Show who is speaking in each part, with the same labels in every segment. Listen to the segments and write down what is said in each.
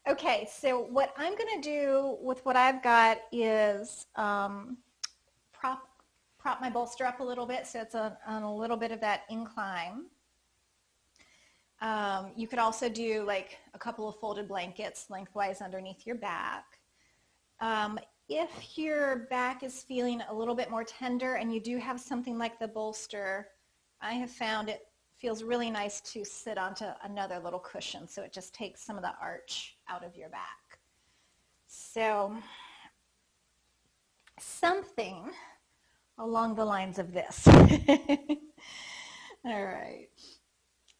Speaker 1: Okay, so what I'm going to do with what I've got is prop my bolster up a little bit so it's on a little bit of that incline. You could also do like a couple of folded blankets lengthwise underneath your back. If your back is feeling a little bit more tender and you do have something like the bolster, I have found it feels really nice to sit onto another little cushion, so it just takes some of the arch out of your back. So something along the lines of this. All right.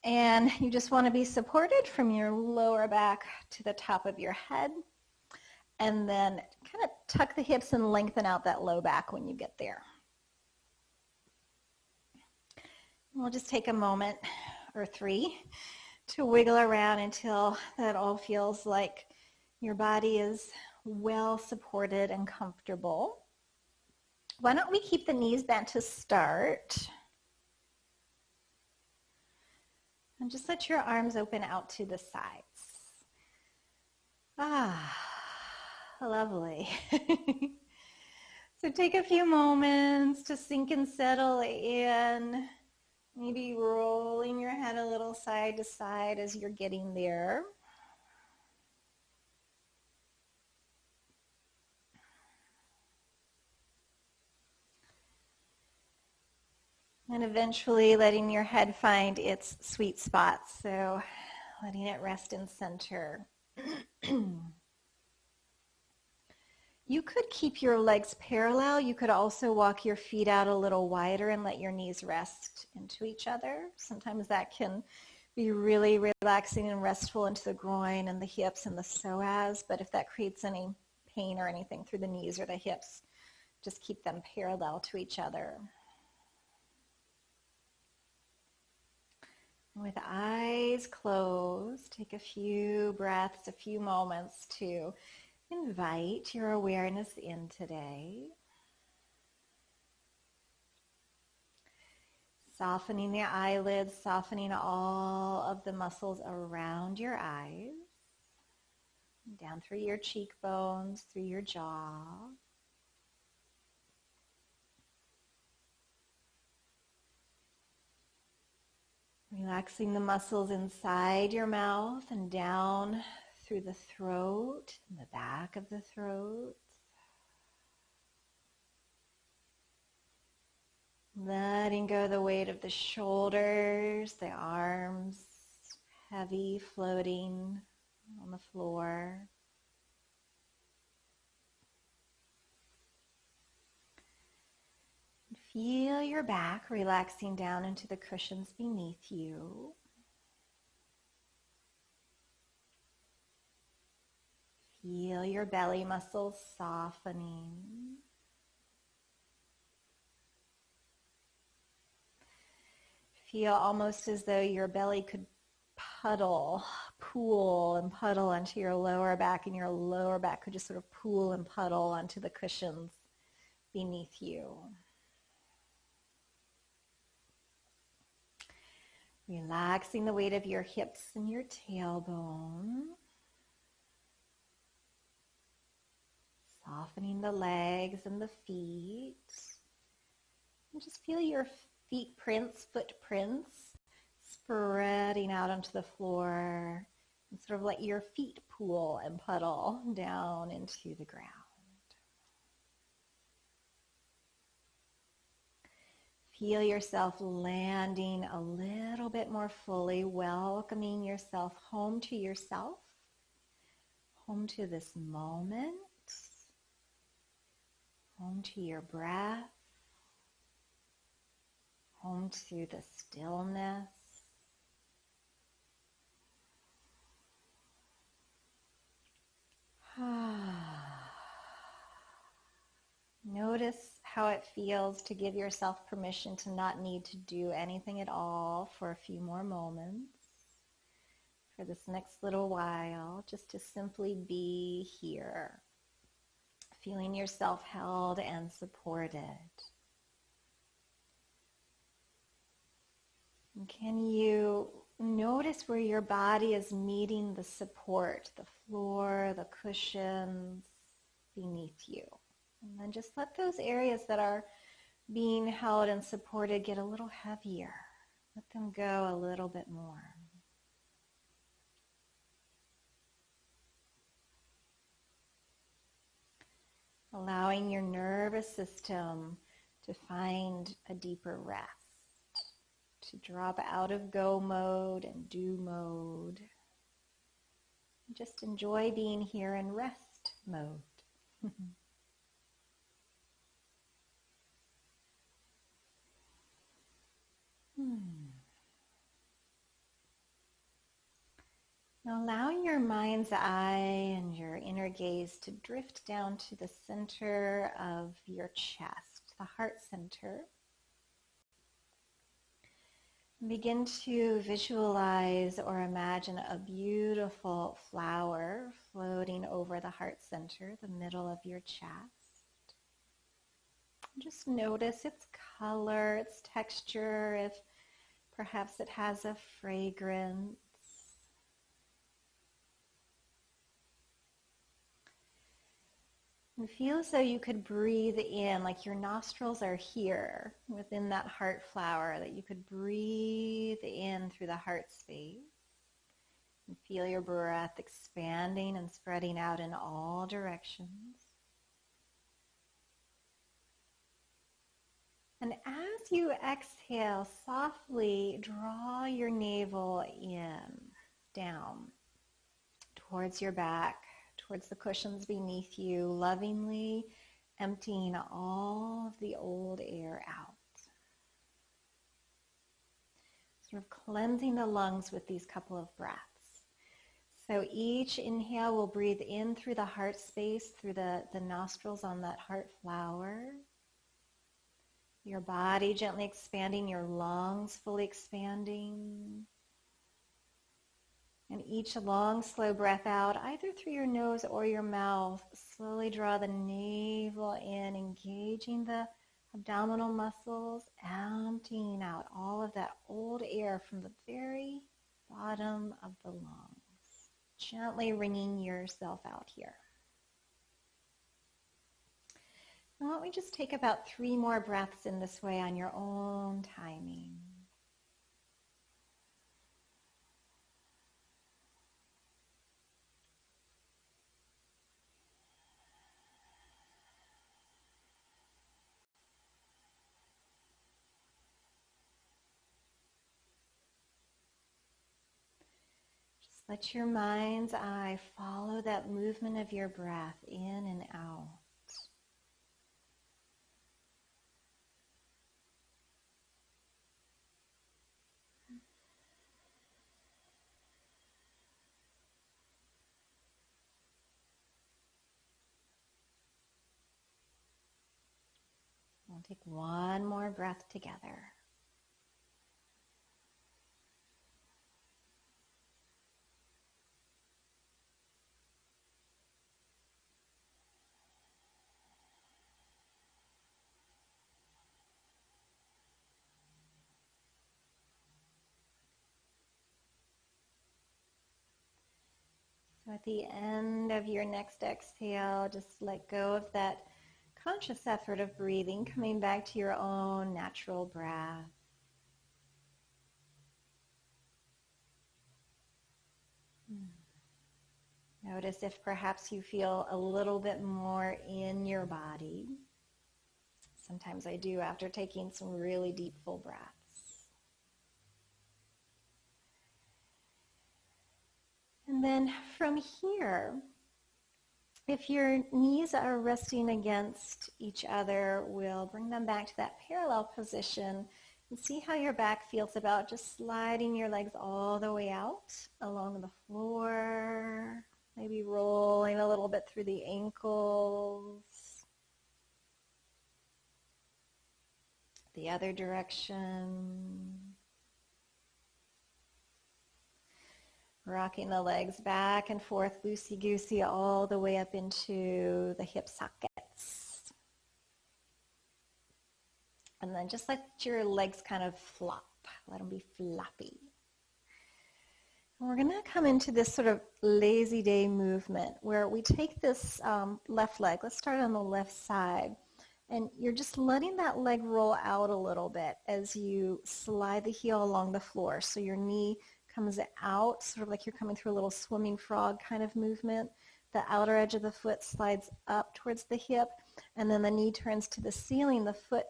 Speaker 1: And you just want to be supported from your lower back to the top of your head. And then kind of tuck the hips and lengthen out that low back when you get there. We'll just take a moment or three to wiggle around until that all feels like your body is well supported and comfortable. Why don't we keep the knees bent to start? And just let your arms open out to the sides. Ah, lovely. So take a few moments to sink and settle in. Maybe rolling your head a little side to side as you're getting there. And eventually letting your head find its sweet spot. So letting it rest in center. You could keep your legs parallel. You could also walk your feet out a little wider and let your knees rest into each other. Sometimes that can be really relaxing and restful into the groin and the hips and the psoas. But if that creates any pain or anything through the knees or the hips, just keep them parallel to each other. With eyes closed, take a few breaths, a few moments to invite your awareness in today. Softening the eyelids, softening all of the muscles around your eyes, down through your cheekbones, through your jaw. Relaxing the muscles inside your mouth and down through the throat and the back of the throat. Letting go the weight of the shoulders, the arms, heavy, floating on the floor. Feel your back relaxing down into the cushions beneath you. Feel your belly muscles softening. Feel almost as though your belly could pool and puddle onto your lower back, and your lower back could just sort of pool and puddle onto the cushions beneath you. Relaxing the weight of your hips and your tailbone. Softening the legs and the feet. And just feel your footprints spreading out onto the floor. And sort of let your feet pool and puddle down into the ground. Feel yourself landing a little bit more fully, welcoming yourself home to yourself, home to this moment, home to your breath, home to the stillness. Notice how it feels to give yourself permission to not need to do anything at all for a few more moments, for this next little while, just to simply be here, feeling yourself held and supported. And can you notice where your body is meeting the support, the floor, the cushions beneath you. And then just let those areas that are being held and supported get a little heavier. Let them go a little bit more. Allowing your nervous system to find a deeper rest, to drop out of go mode and do mode. Just enjoy being here in rest mode. Now allowing your mind's eye and your inner gaze to drift down to the center of your chest, the heart center. And begin to visualize or imagine a beautiful flower floating over the heart center, the middle of your chest. Just notice its color, its texture, if perhaps it has a fragrance. And feel as though you could breathe in, like your nostrils are here within that heart flower, that you could breathe in through the heart space. And feel your breath expanding and spreading out in all directions. And as you exhale, softly draw your navel in, down, towards your back, towards the cushions beneath you, lovingly emptying all of the old air out. Sort of cleansing the lungs with these couple of breaths. So each inhale will breathe in through the heart space, through the nostrils on that heart flower. Your body gently expanding, your lungs fully expanding. And each long, slow breath out, either through your nose or your mouth. Slowly draw the navel in, engaging the abdominal muscles, emptying out all of that old air from the very bottom of the lungs. Gently wringing yourself out here. Now, why don't we just take about 3 more breaths in this way on your own timing. Just let your mind's eye follow that movement of your breath in and out. We'll take one more breath together. So at the end of your next exhale, just let go of that conscious effort of breathing, coming back to your own natural breath. Notice if perhaps you feel a little bit more in your body. Sometimes I do after taking some really deep, full breaths. And then from here, if your knees are resting against each other, we'll bring them back to that parallel position and see how your back feels about just sliding your legs all the way out along the floor, maybe rolling a little bit through the ankles. The other direction. Rocking the legs back and forth, loosey-goosey, all the way up into the hip sockets. And then just let your legs kind of flop. Let them be floppy. We're going to come into this sort of lazy day movement where we take this left leg. Let's start on the left side. And you're just letting that leg roll out a little bit as you slide the heel along the floor. So your knee comes out, sort of like you're coming through a little swimming frog kind of movement. The outer edge of the foot slides up towards the hip, and then the knee turns to the ceiling. The foot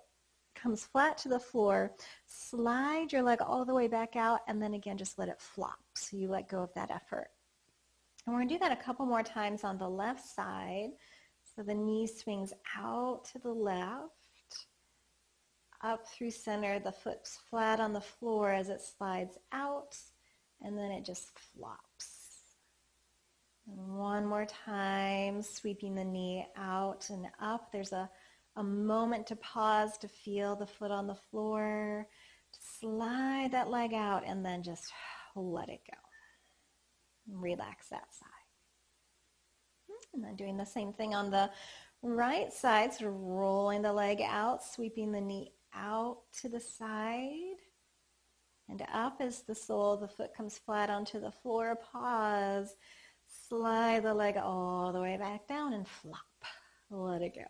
Speaker 1: comes flat to the floor. Slide your leg all the way back out, and then again just let it flop so you let go of that effort. And we're going to do that a couple more times on the left side. So the knee swings out to the left, up through center. The foot's flat on the floor as it slides out, and then it just flops. And one more time, sweeping the knee out and up. There's a moment to pause to feel the foot on the floor. Slide that leg out and then just let it go. Relax that side. And then doing the same thing on the right side, sort of rolling the leg out, sweeping the knee out to the side and up as the sole of the foot comes flat onto the floor. Pause. Slide the leg all the way back down and flop. Let it go.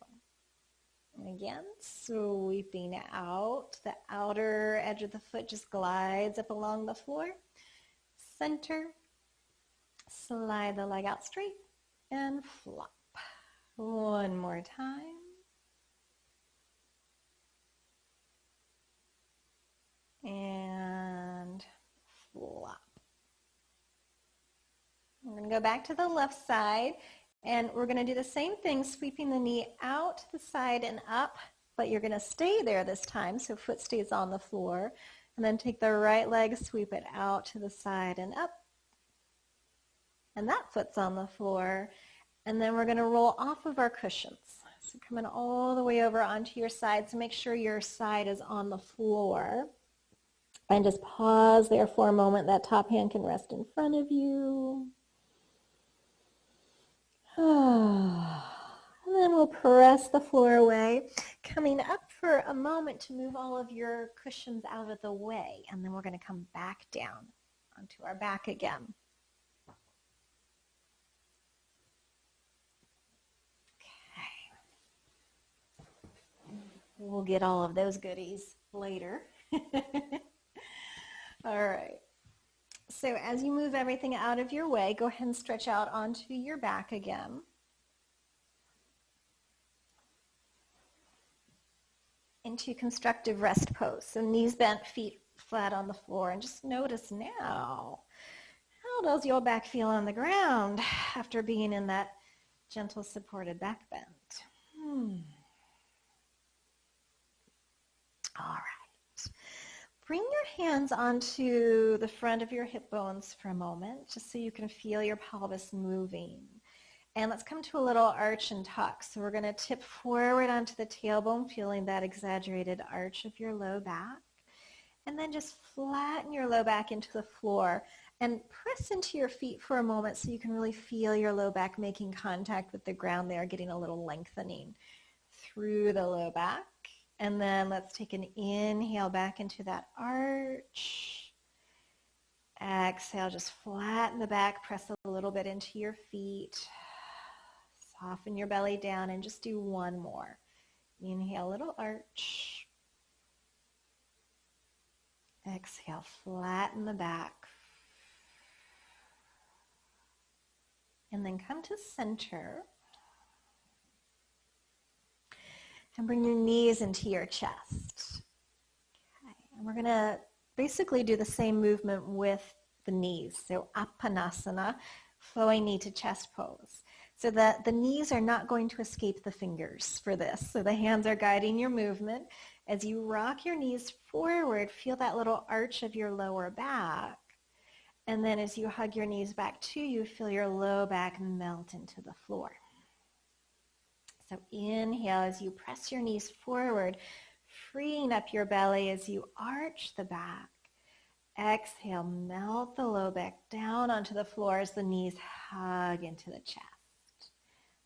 Speaker 1: And again, sweeping out. The outer edge of the foot just glides up along the floor. Center. Slide the leg out straight and flop. One more time. And flop. We're going to go back to the left side, and we're going to do the same thing, sweeping the knee out to the side and up, but you're going to stay there this time, so foot stays on the floor. And then take the right leg, sweep it out to the side and up. And that foot's on the floor. And then we're going to roll off of our cushions. So coming all the way over onto your side. So make sure your side is on the floor. And just pause there for a moment. That top hand can rest in front of you. And then we'll press the floor away. Coming up for a moment to move all of your cushions out of the way. And then we're going to come back down onto our back again. We'll get all of those goodies later. All right. So as you move everything out of your way, go ahead and stretch out onto your back again. Into constructive rest pose. So knees bent, feet flat on the floor. And just notice now, how does your back feel on the ground after being in that gentle supported back bend? All right. Bring your hands onto the front of your hip bones for a moment, just so you can feel your pelvis moving. And let's come to a little arch and tuck. So we're going to tip forward onto the tailbone, feeling that exaggerated arch of your low back. And then just flatten your low back into the floor and press into your feet for a moment so you can really feel your low back making contact with the ground there, getting a little lengthening through the low back. And then let's take an inhale back into that arch. Exhale, just flatten the back, press a little bit into your feet. Soften your belly down and just do one more. Inhale, little arch. Exhale, flatten the back. And then come to center. And bring your knees into your chest. Okay. And we're going to basically do the same movement with the knees. So Apanasana, flowing knee to chest pose. So that the knees are not going to escape the fingers for this. So the hands are guiding your movement. As you rock your knees forward, feel that little arch of your lower back. And then as you hug your knees back to you, feel your low back melt into the floor. So inhale as you press your knees forward, freeing up your belly as you arch the back. Exhale, melt the low back down onto the floor as the knees hug into the chest.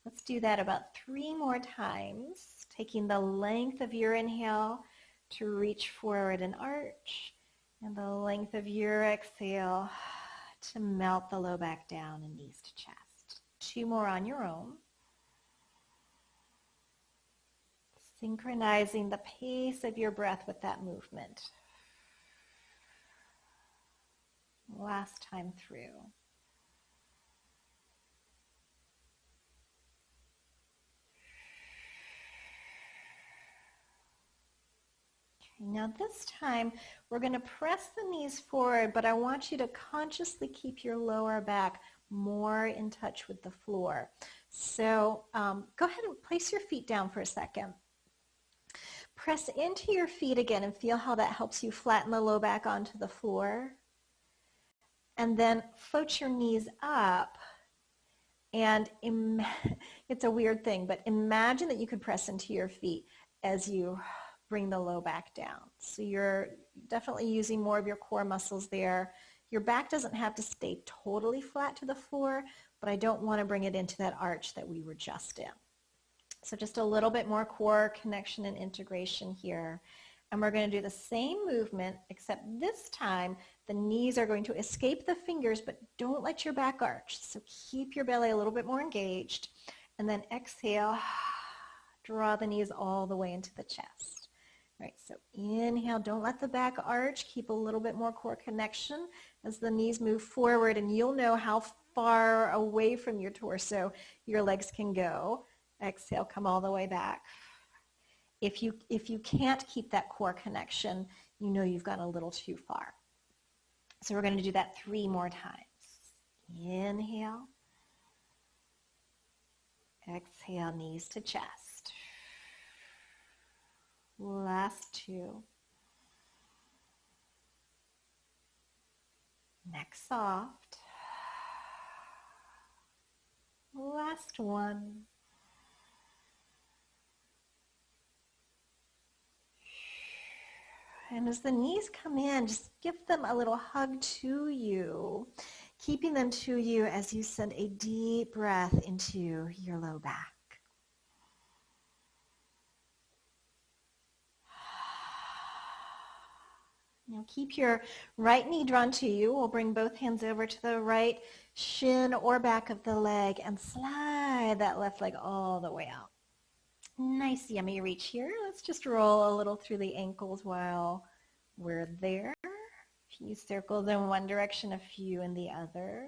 Speaker 1: Let's do that about 3 more times, taking the length of your inhale to reach forward and arch, and the length of your exhale to melt the low back down and knees to chest. 2 more on your own. Synchronizing the pace of your breath with that movement. Last time through. Now this time, we're going to press the knees forward, but I want you to consciously keep your lower back more in touch with the floor. So go ahead and place your feet down for a second. Press into your feet again and feel how that helps you flatten the low back onto the floor. And then float your knees up. And it's a weird thing, but imagine that you could press into your feet as you bring the low back down. So you're definitely using more of your core muscles there. Your back doesn't have to stay totally flat to the floor, but I don't want to bring it into that arch that we were just in. So just a little bit more core connection and integration here. And we're going to do the same movement, except this time the knees are going to escape the fingers, but don't let your back arch. So keep your belly a little bit more engaged. And then exhale, draw the knees all the way into the chest. All right, so inhale, don't let the back arch. Keep a little bit more core connection as the knees move forward, and you'll know how far away from your torso your legs can go. Exhale, come all the way back. If you can't keep that core connection, you know you've gone a little too far. So we're going to do that 3 more times. Inhale. Exhale, knees to chest. Last 2. Neck soft. Last 1. And as the knees come in, just give them a little hug to you, keeping them to you as you send a deep breath into your low back. Now keep your right knee drawn to you. We'll bring both hands over to the right shin or back of the leg and slide that left leg all the way out. Nice yummy reach here. Let's just roll a little through the ankles while we're there. A few circles in one direction, a few in the other.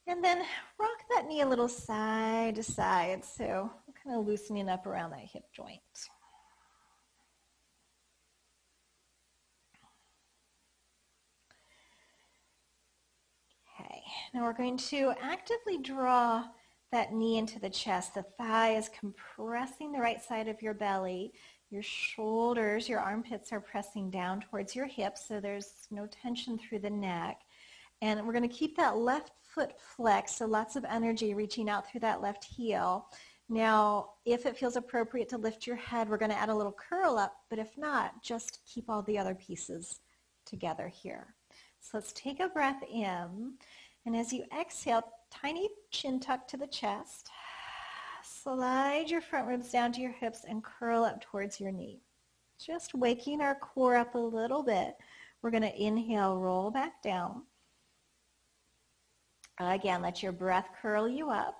Speaker 1: And then rock that knee a little side to side, so we're kind of loosening up around that hip joint. Okay, now we're going to actively draw that knee into the chest. The thigh is compressing the right side of your belly. Your shoulders, your armpits are pressing down towards your hips, so there's no tension through the neck. And we're going to keep that left foot flexed, so lots of energy reaching out through that left heel. Now, if it feels appropriate to lift your head, we're going to add a little curl up, but if not, just keep all the other pieces together here. So let's take a breath in, and as you exhale, tiny chin tuck to the chest. Slide your front ribs down to your hips and curl up towards your knee. Just waking our core up a little bit. We're going to inhale, roll back down. Again, let your breath curl you up.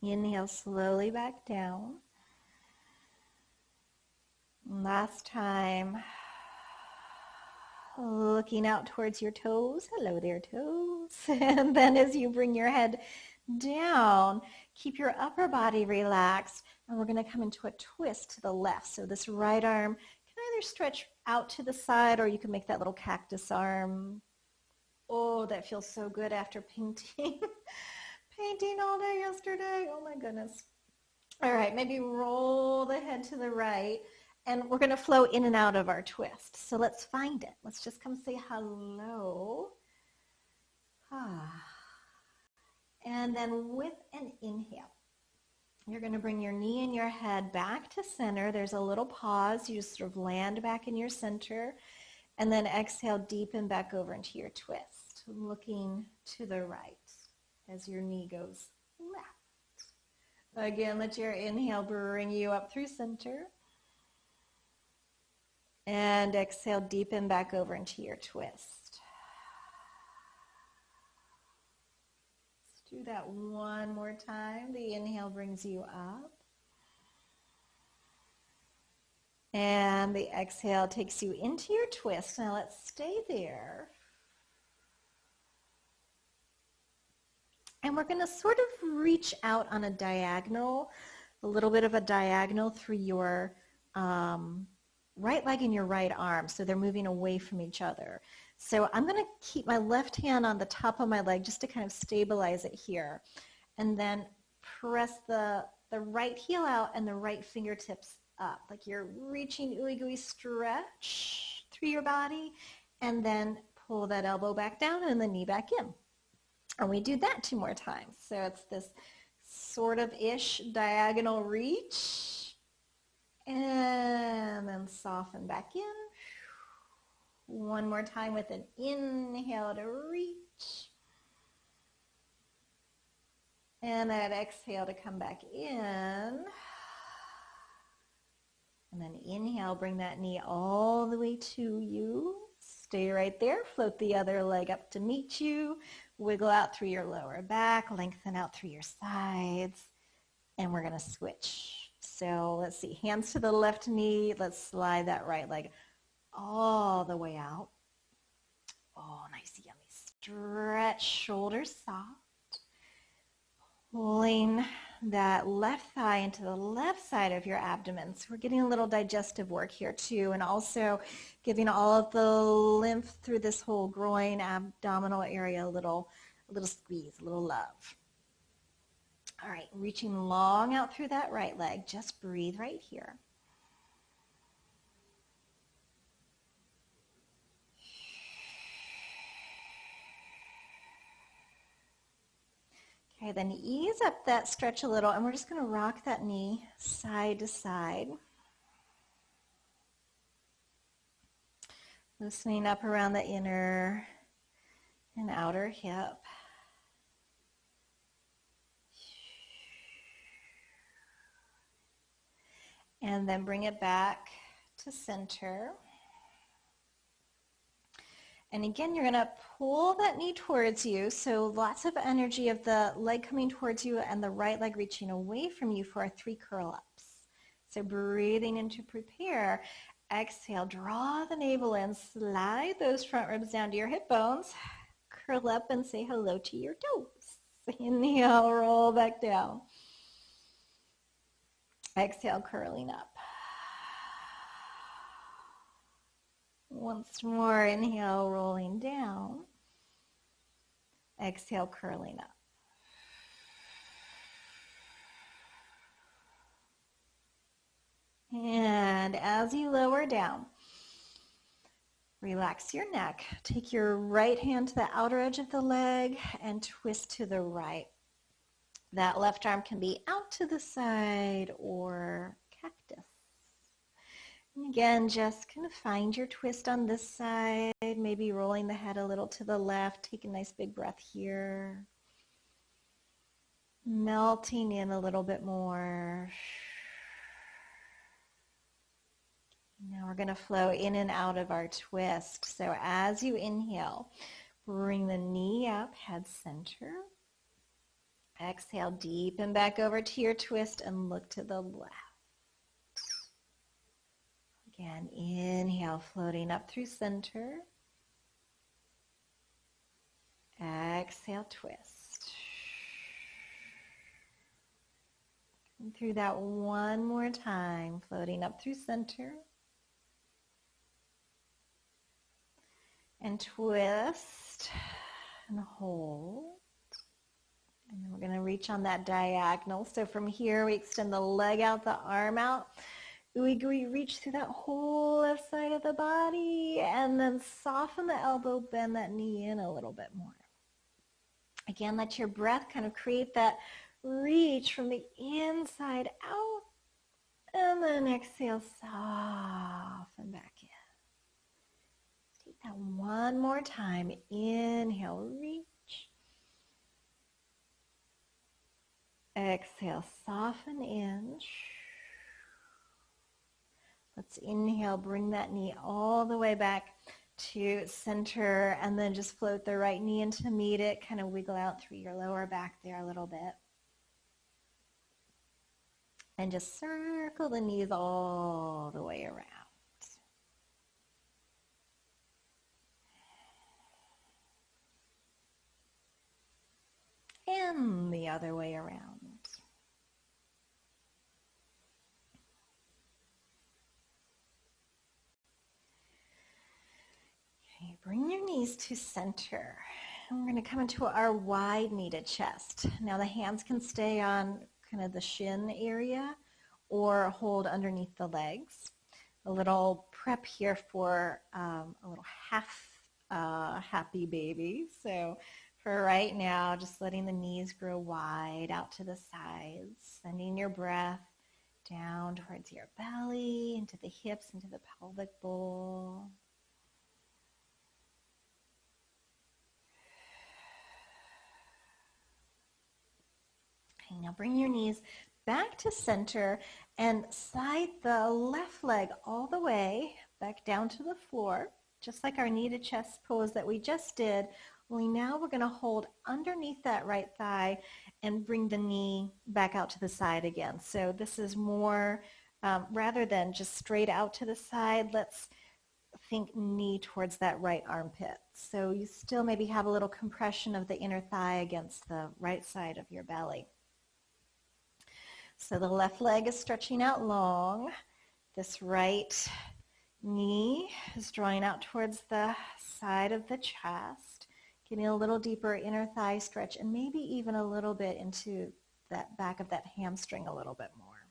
Speaker 1: Inhale slowly back down. Last time. Looking out towards your toes. Hello there, toes. And then as you bring your head down, keep your upper body relaxed. And we're going to come into a twist to the left. So this right arm can either stretch out to the side or you can make that little cactus arm. Oh, that feels so good after painting. Painting all day yesterday. Oh my goodness. All right, maybe roll the head to the right. And we're going to flow in and out of our twist. So let's find it. Let's just come say hello. And then with an inhale, you're going to bring your knee and your head back to center. There's a little pause. You just sort of land back in your center. And then exhale, deepen back over into your twist, looking to the right as your knee goes left. Again, let your inhale bring you up through center. And exhale, deepen back over into your twist. Let's do that one more time. The inhale brings you up. And the exhale takes you into your twist. Now let's stay there. And we're going to sort of reach out on a diagonal, a little bit of a diagonal through your right leg and your right arm. So they're moving away from each other. So I'm going to keep my left hand on the top of my leg just to kind of stabilize it here. And then press the right heel out and the right fingertips up, like you're reaching ooey gooey stretch through your body, and then pull that elbow back down and the knee back in. And we do that 2 more times. So it's this sort of ish diagonal reach, and then soften back in. One more time with an inhale to reach, and that exhale to come back in. And then inhale, bring that knee all the way to you. Stay right there. Float the other leg up to meet you. Wiggle out through your lower back. Lengthen out through your sides. And we're going to switch. So let's see. Hands to the left knee. Let's slide that right leg all the way out. Oh, nice, yummy. Stretch, shoulders soft. Pulling that left thigh into the left side of your abdomen. So we're getting a little digestive work here too, and also giving all of the lymph through this whole groin, abdominal area a little squeeze, a little love. All right, reaching long out through that right leg. Just breathe right here. Okay, then ease up that stretch a little, and we're just going to rock that knee side to side. Loosening up around the inner and outer hip. And then bring it back to center. And again, you're going to pull that knee towards you, so lots of energy of the leg coming towards you and the right leg reaching away from you for our 3 curl-ups. So breathing in to prepare. Exhale, draw the navel in, slide those front ribs down to your hip bones, curl up and say hello to your toes. Inhale, roll back down. Exhale, curling up. Once more, inhale, rolling down. Exhale, curling up. And as you lower down, relax your neck. Take your right hand to the outer edge of the leg and twist to the right. That left arm can be out to the side or cactus. And again, just kind of find your twist on this side, maybe rolling the head a little to the left. Take a nice big breath here. Melting in a little bit more. Now we're going to flow in and out of our twist. So as you inhale, bring the knee up, head center. Exhale, deepen back over to your twist and look to the left. Again, inhale, floating up through center. Exhale, twist. Come through that one more time, floating up through center. And twist and hold. And then we're going to reach on that diagonal. So from here, we extend the leg out, the arm out. Ooey gooey, reach through that whole left side of the body, and then soften the elbow, bend that knee in a little bit more. Again, let your breath kind of create that reach from the inside out, and then exhale, soften back in. Take that one more time. Inhale, reach. exhale, soften in. Let's inhale, bring that knee all the way back to center, and then just float the right knee in to meet it. Kind of wiggle out through your lower back there a little bit. And just circle the knees all the way around. And the other way around. Okay, bring your knees to center. And we're going to come into our wide knee to chest. Now the hands can stay on kind of the shin area or hold underneath the legs. A little prep here for a little half happy baby. So for right now, just letting the knees grow wide out to the sides, sending your breath down towards your belly, into the hips, into the pelvic bowl. Okay, now bring your knees back to center and slide the left leg all the way back down to the floor, just like our knee to chest pose that we just did. Only now we're going to hold underneath that right thigh and bring the knee back out to the side again. So this is more, rather than just straight out to the side, let's think knee towards that right armpit. So you still maybe have a little compression of the inner thigh against the right side of your belly. So the left leg is stretching out long. This right knee is drawing out towards the side of the chest, getting a little deeper inner thigh stretch, and maybe even a little bit into that back of that hamstring a little bit more.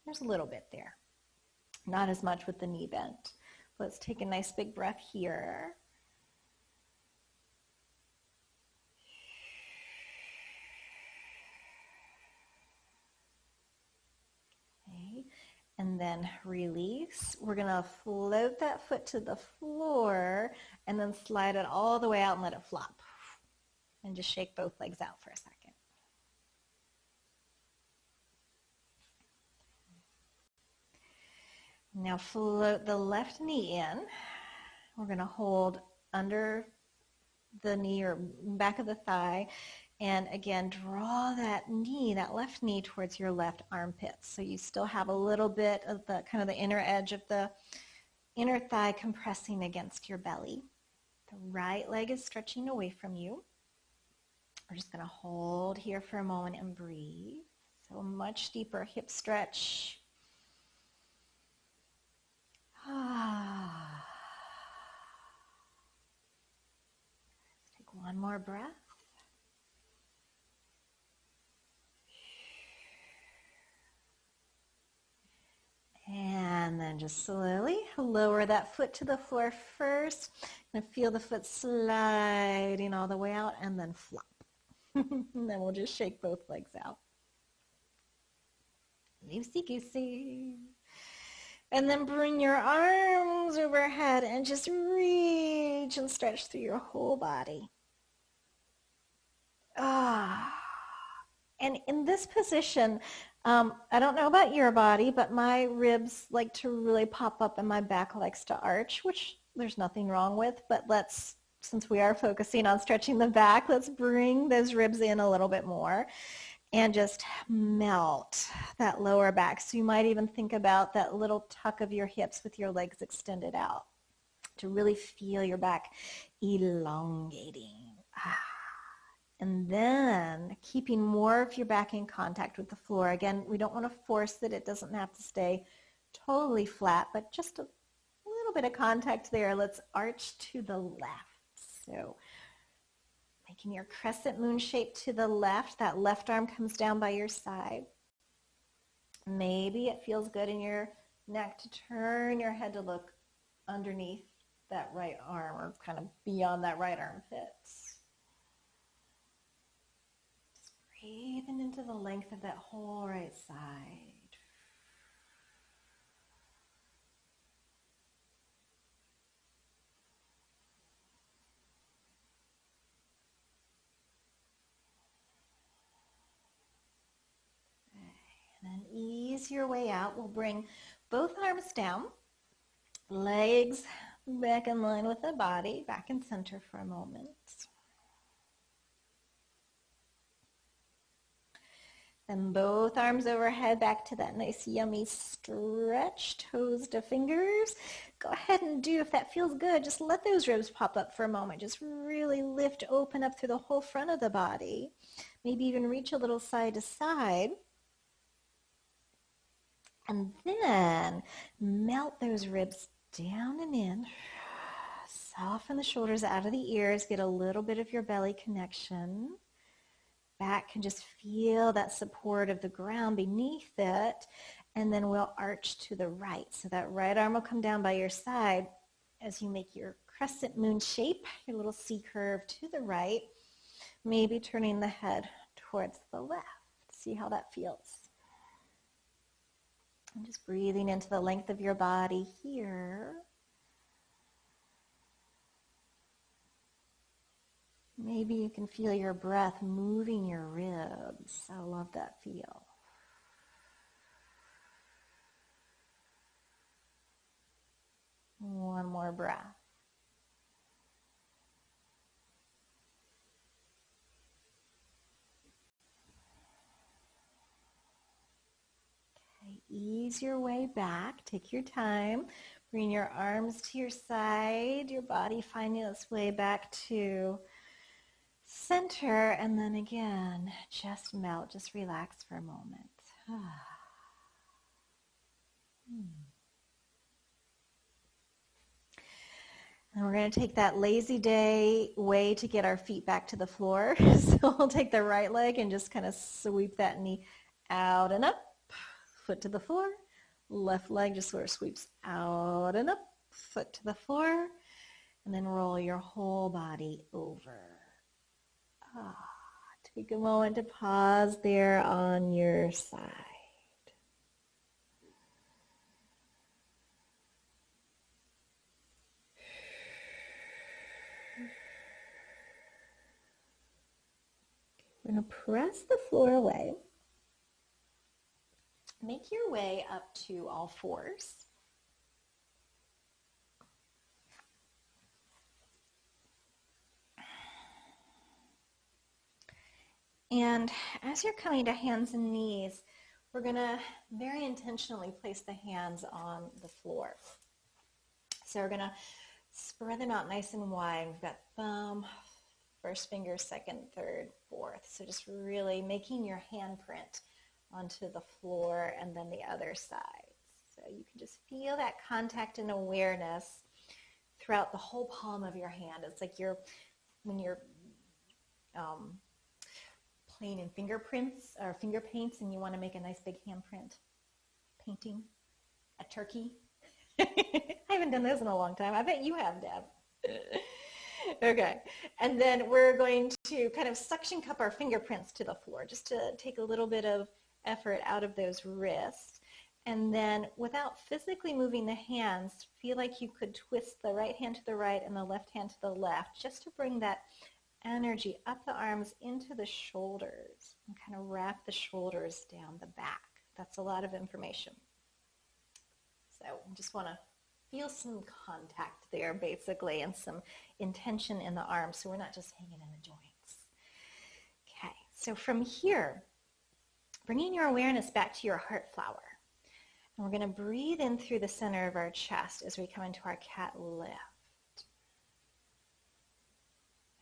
Speaker 1: There's a little bit there. Not as much with the knee bent. Let's take a nice big breath here. Okay. And then release. We're going to float that foot to the floor and then slide it all the way out and let it flop. And just shake both legs out for a second. Now float the left knee in. We're going to hold under the knee or back of the thigh. And again, draw that knee, that left knee towards your left armpit. So you still have a little bit of the kind of the inner edge of the inner thigh compressing against your belly. The right leg is stretching away from you. We're just going to hold here for a moment and breathe. So a much deeper hip stretch. Let's take one more breath. And then just slowly lower that foot to the floor first. And feel the foot sliding all the way out and then flop. And then we'll just shake both legs out. Loosey-goosey. And then bring your arms overhead and just reach and stretch through your whole body. And in this position, I don't know about your body, but my ribs like to really pop up and my back likes to arch, which there's nothing wrong with, but let's, since we are focusing on stretching the back, let's bring those ribs in a little bit more and just melt that lower back. So you might even think about that little tuck of your hips with your legs extended out to really feel your back elongating. And then keeping more of your back in contact with the floor. Again, we don't want to force it. It doesn't have to stay totally flat, but just a little bit of contact there. Let's arch to the left. So making your crescent moon shape to the left. That left arm comes down by your side. Maybe it feels good in your neck to turn your head to look underneath that right arm or kind of beyond that right armpit. Breathing into the length of that whole right side. ease your way out, we'll bring both arms down, legs back in line with the body, back in center for a moment. Then both arms overhead, back to that nice yummy stretch, toes to fingers. Go ahead and do, if that feels good, just let those ribs pop up for a moment. Just really lift open up through the whole front of the body. Maybe even reach a little side to side. And then melt those ribs down and in. Soften the shoulders out of the ears. Get a little bit of your belly connection. Back can just feel that support of the ground beneath it. And then we'll arch to the right. So that right arm will come down by your side as you make your crescent moon shape, your little C curve to the right, maybe turning the head towards the left. See how that feels. And just breathing into the length of your body here. Maybe you can feel your breath moving your ribs. I love that feel. One more breath. Okay, ease your way back. Take your time. Bring your arms to your side, your body finding its way back to center, and then again, just melt, just relax for a moment. And we're going to take that lazy day way to get our feet back to the floor. So we'll take the right leg and just kind of sweep that knee out and up, foot to the floor. Left leg just sort of sweeps out and up, foot to the floor, and then roll your whole body over. Take a moment to pause there on your side. We're going to press the floor away. Make your way up to all fours. And as you're coming to hands and knees, we're going to very intentionally place the hands on the floor. So we're going to spread them out nice and wide. We've got thumb, first finger, second, third, fourth. So just really making your handprint onto the floor and then the other side. So you can just feel that contact and awareness throughout the whole palm of your hand. It's like when you're playing in fingerprints or finger paints and you want to make a nice big handprint painting a turkey. I haven't done those in a long time. I bet you have, Deb. Okay, and then we're going to kind of suction cup our fingerprints to the floor just to take a little bit of effort out of those wrists. And then without physically moving the hands, feel like you could twist the right hand to the right and the left hand to the left just to bring that energy up the arms into the shoulders and kind of wrap the shoulders down the back. That's a lot of information. So I just want to feel some contact there basically and some intention in the arms so we're not just hanging in the joints. Okay, so from here, bringing your awareness back to your heart flower. And we're going to breathe in through the center of our chest as we come into our cat lift.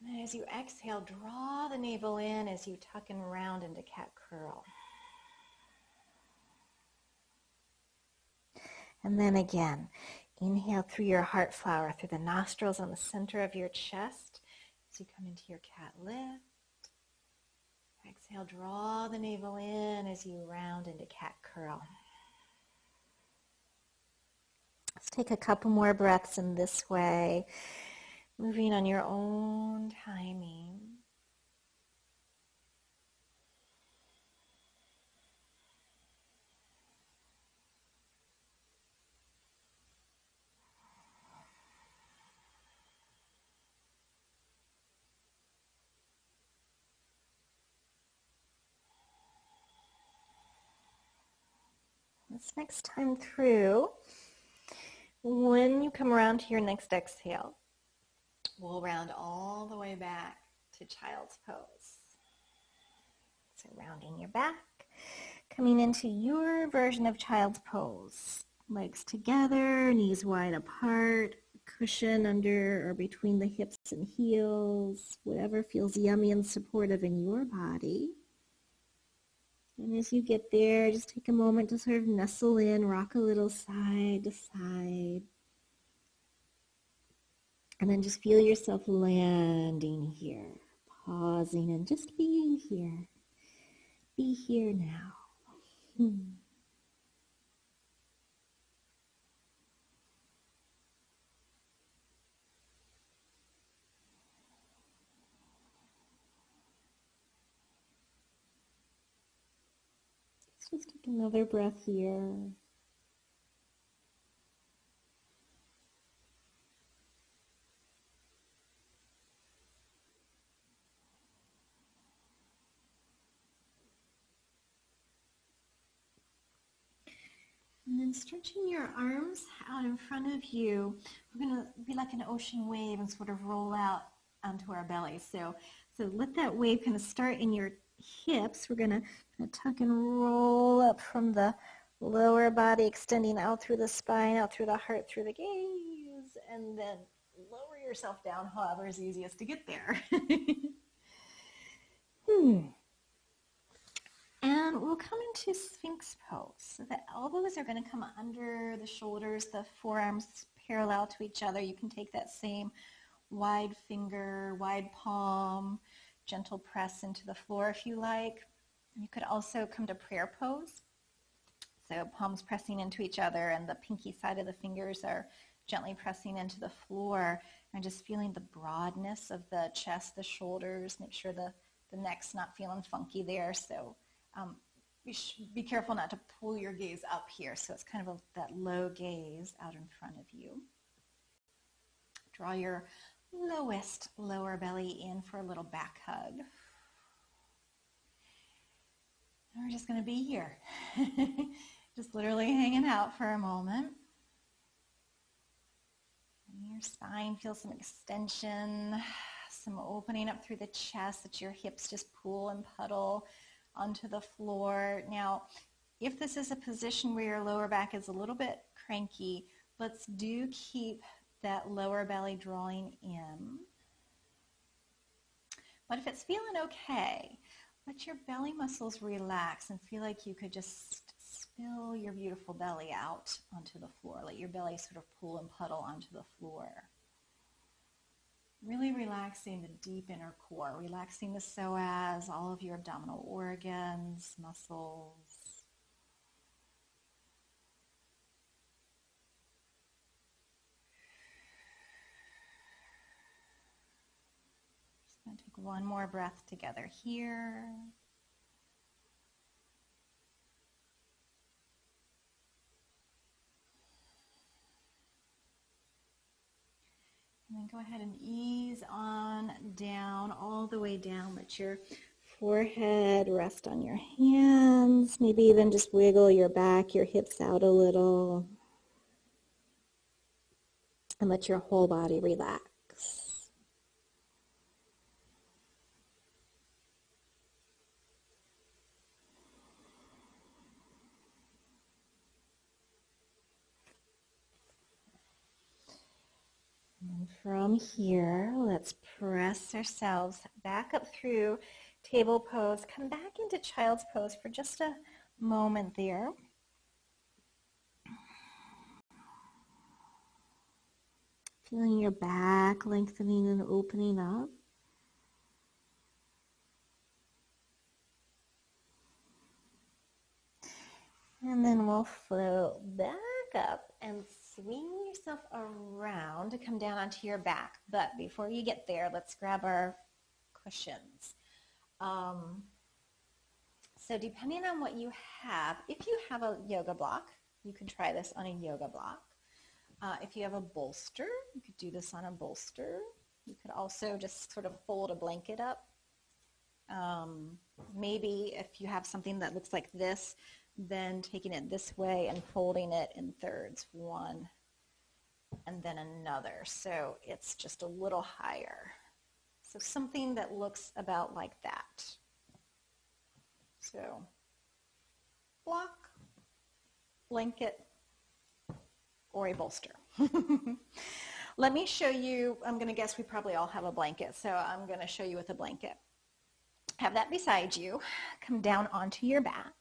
Speaker 1: And then as you exhale, draw the navel in as you tuck and round into cat curl. And then again, inhale through your heart flower, through the nostrils on the center of your chest as you come into your cat lift. Exhale, draw the navel in as you round into cat curl. Let's take a couple more breaths in this way, moving on your own timing. This next time through, when you come around to your next exhale, we'll round all the way back to child's pose. So rounding your back, coming into your version of child's pose. Legs together, knees wide apart, cushion under or between the hips and heels, whatever feels yummy and supportive in your body. And as you get there, just take a moment to sort of nestle in, rock a little side to side. And then just feel yourself landing here, pausing and just being here. Be here now. Let's just take another breath here. And then stretching your arms out in front of you. We're going to be like an ocean wave and sort of roll out onto our belly. So let that wave kind of start in your hips. We're going to tuck and roll up from the lower body, extending out through the spine, out through the heart, through the gaze, and then lower yourself down, however is easiest to get there. And we'll come into Sphinx pose. So the elbows are going to come under the shoulders, the forearms parallel to each other. You can take that same wide finger, wide palm, gentle press into the floor if you like. You could also come to prayer pose. So palms pressing into each other and the pinky side of the fingers are gently pressing into the floor and just feeling the broadness of the chest, the shoulders. Make sure the neck's not feeling funky there. So you should be careful not to pull your gaze up here. So it's kind of that low gaze out in front of you. Draw your lowest lower belly in for a little back hug. And we're just going to be here. Just literally hanging out for a moment. And your spine feels some extension, some opening up through the chest, that your hips just pull and puddle onto the floor. Now, if this is a position where your lower back is a little bit cranky, let's keep that lower belly drawing in. But if it's feeling okay, let your belly muscles relax and feel like you could just spill your beautiful belly out onto the floor. Let your belly sort of pull and puddle onto the floor. Really relaxing the deep inner core, relaxing the psoas, all of your abdominal organs, muscles. Just going to take one more breath together here. And then go ahead and ease on down, all the way down. Let your forehead rest on your hands. Maybe even just wiggle your back, your hips out a little. And let your whole body relax. And from here, let's press ourselves back up through table pose. Come back into child's pose for just a moment there. Feeling your back lengthening and opening up. And then we'll float back up and swing yourself around to come down onto your back. But before you get there, let's grab our cushions. So depending on what you have, if you have a yoga block, you can try this on a yoga block. If you have a bolster, you could do this on a bolster. You could also just sort of fold a blanket up. Maybe if you have something that looks like this, then taking it this way and folding it in thirds, one and then another. So it's just a little higher. So something that looks about like that. So block, blanket, or a bolster. Let me show you, I'm going to guess we probably all have a blanket, so I'm going to show you with a blanket. Have that beside you. Come down onto your back.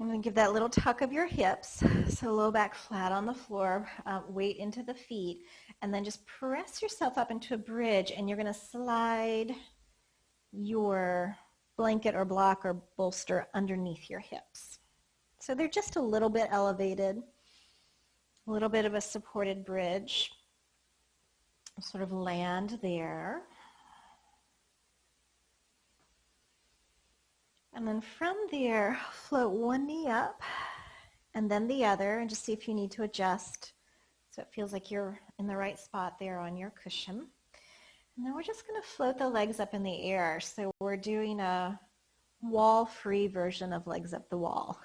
Speaker 1: I'm going to give that little tuck of your hips, so low back flat on the floor, weight into the feet, and then just press yourself up into a bridge, and you're going to slide your blanket or block or bolster underneath your hips. So they're just a little bit elevated, a little bit of a supported bridge. Sort of land there. And then from there, float one knee up and then the other, and just see if you need to adjust so it feels like you're in the right spot there on your cushion. And then we're just going to float the legs up in the air. So we're doing a wall-free version of legs up the wall.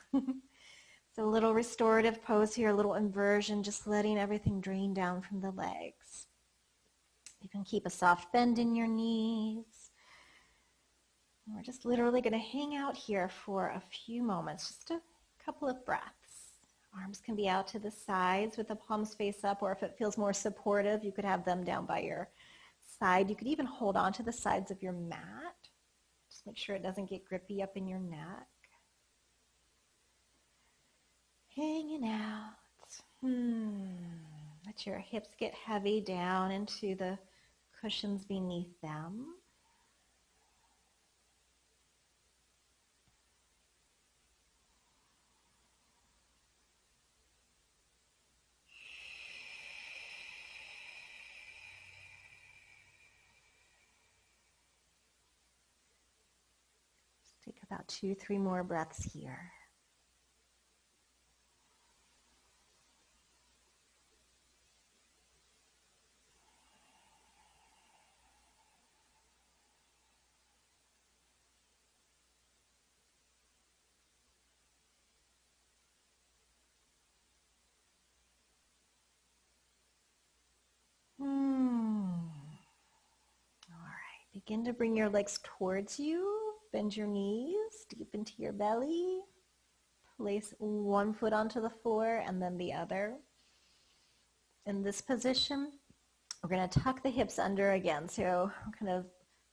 Speaker 1: So a little restorative pose here, a little inversion, just letting everything drain down from the legs. You can keep a soft bend in your knees. And we're just literally going to hang out here for a few moments, just a couple of breaths. Arms can be out to the sides with the palms face up, or if it feels more supportive, you could have them down by your side. You could even hold on to the sides of your mat. Just make sure it doesn't get grippy up in your neck. Hanging out. Let your hips get heavy down into the cushions beneath them. Take about 2-3 more breaths here. Begin to bring your legs towards you. Bend your knees deep into your belly. Place one foot onto the floor and then the other. In this position, we're going to tuck the hips under again. So kind of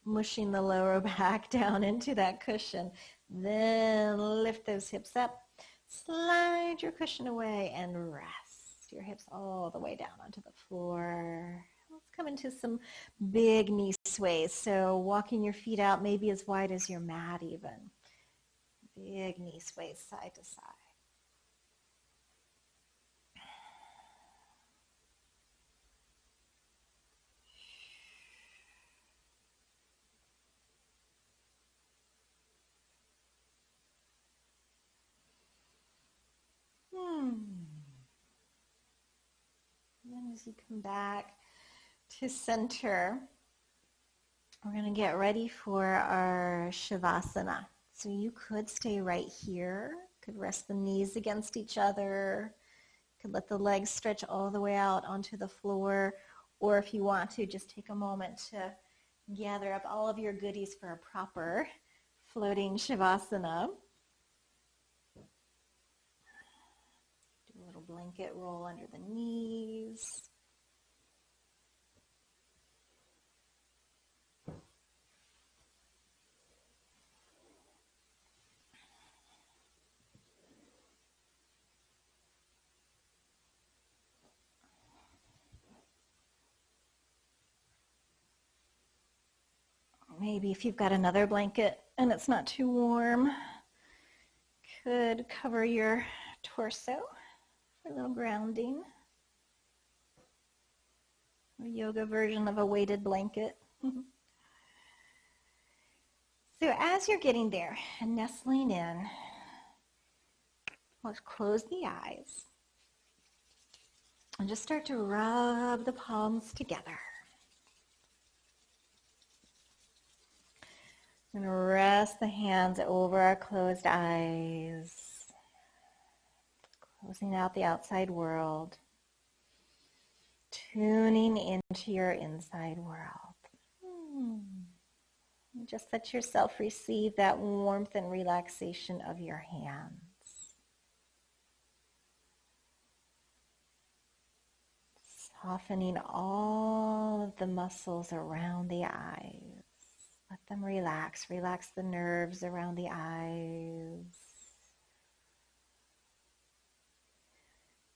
Speaker 1: mushing the lower back down into that cushion. Then lift those hips up. Slide your cushion away and rest your hips all the way down onto the floor. Let's come into some big knee sways. So walking your feet out maybe as wide as your mat even. Big knee sways side to side. And then as you come back to center, we're going to get ready for our Shavasana. So you could stay right here, could rest the knees against each other, could let the legs stretch all the way out onto the floor, or if you want to, just take a moment to gather up all of your goodies for a proper floating Shavasana. Do a little blanket roll under the knees. Maybe if you've got another blanket and it's not too warm, could cover your torso for a little grounding. A yoga version of a weighted blanket. So as you're getting there and nestling in, let's close the eyes and just start to rub the palms together. And rest the hands over our closed eyes, closing out the outside world, tuning into your inside world. Just let yourself receive that warmth and relaxation of your hands. Softening all of the muscles around the eyes. Let them relax. Relax the nerves around the eyes.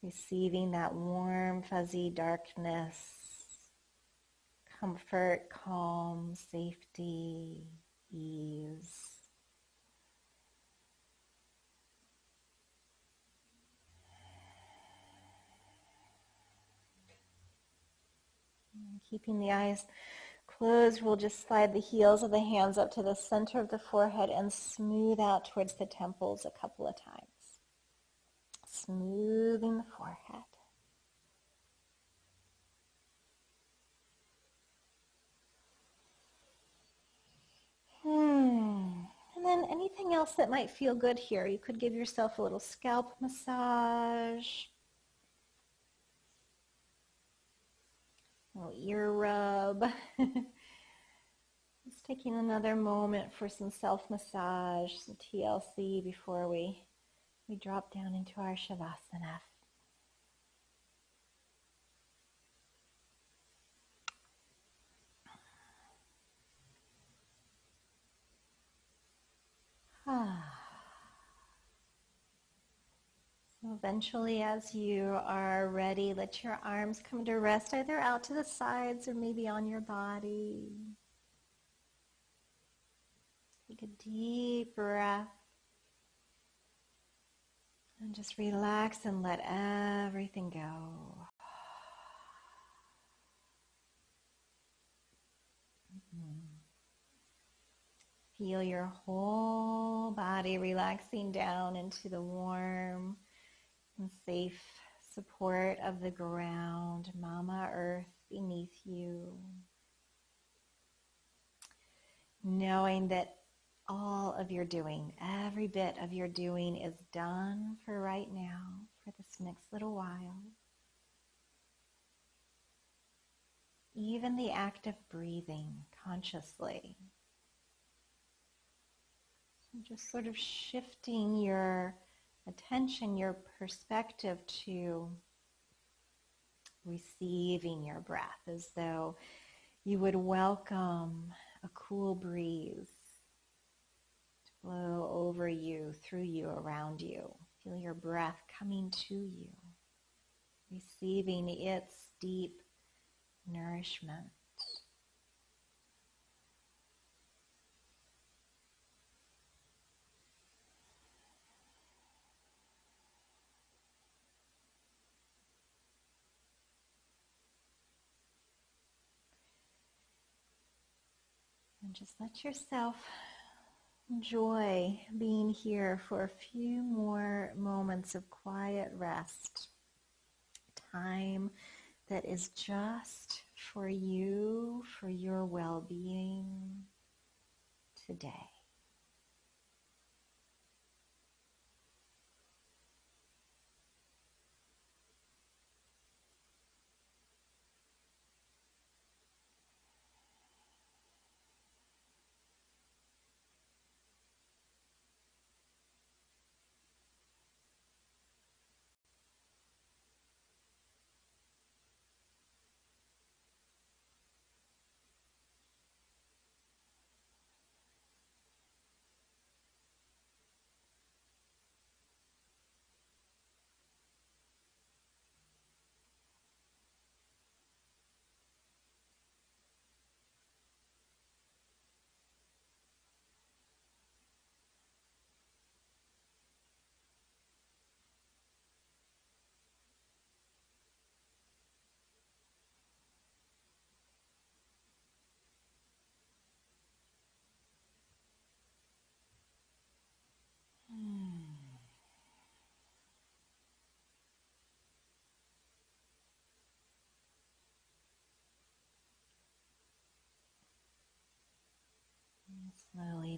Speaker 1: Receiving that warm, fuzzy darkness, comfort, calm, safety, ease. And keeping the eyes closed, we'll just slide the heels of the hands up to the center of the forehead and smooth out towards the temples a couple of times. Smoothing the forehead. And then anything else that might feel good here. You could give yourself a little scalp massage, a little ear rub. Just taking another moment for some self-massage, some TLC before we drop down into our Shavasana. So eventually, as you are ready, let your arms come to rest either out to the sides or maybe on your body. Take a deep breath and just relax and let everything go. Feel your whole body relaxing down into the warm and safe support of the ground, Mama Earth beneath you. Knowing that all of your doing, every bit of your doing is done for right now, for this next little while. Even the act of breathing consciously. So just sort of shifting your attention, your perspective to receiving your breath as though you would welcome a cool breeze to blow over you, through you, around you. Feel your breath coming to you, receiving its deep nourishment. And just let yourself enjoy being here for a few more moments of quiet rest. Time that is just for you, for your well-being today.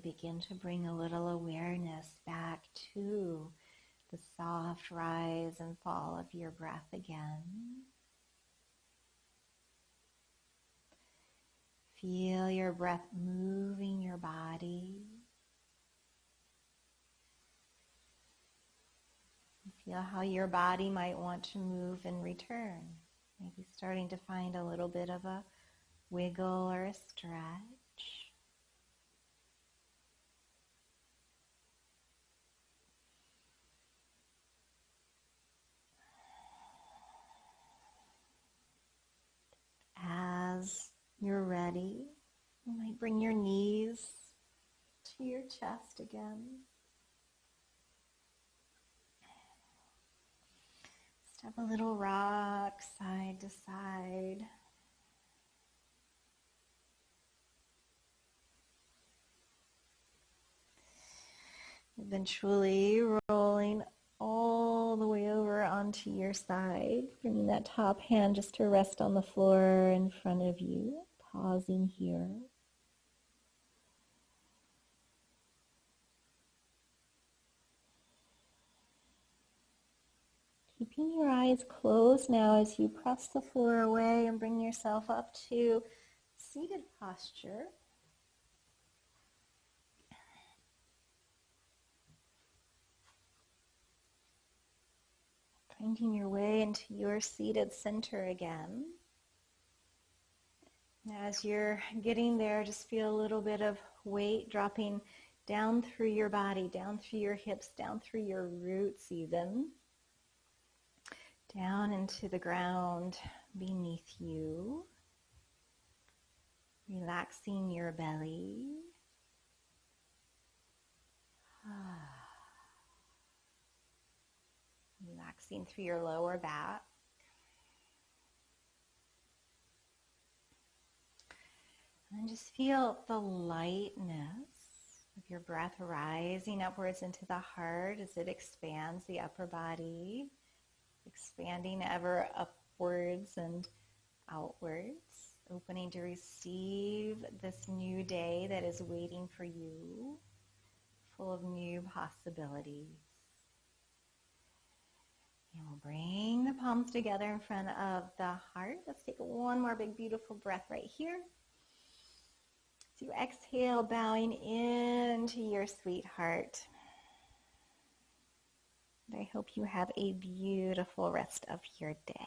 Speaker 1: begin to bring a little awareness back to the soft rise and fall of your breath again. Feel your breath moving your body. Feel how your body might want to move in return. Maybe starting to find a little bit of a wiggle or a stretch. As you're ready, you might bring your knees to your chest again. Step a little rock side to side. Eventually rolling all the way over onto your side, bringing that top hand just to rest on the floor in front of you, pausing here. Keeping your eyes closed now as you press the floor away and bring yourself up to seated posture. Finding your way into your seated center again. As you're getting there, just feel a little bit of weight dropping down through your body, down through your hips, down through your roots even, down into the ground beneath you, relaxing your belly. Relaxing through your lower back. And just feel the lightness of your breath rising upwards into the heart as it expands the upper body, expanding ever upwards and outwards, opening to receive this new day that is waiting for you, full of new possibilities. And we'll bring the palms together in front of the heart. Let's take one more big, beautiful breath right here. So you exhale, bowing into your sweetheart. I hope you have a beautiful rest of your day.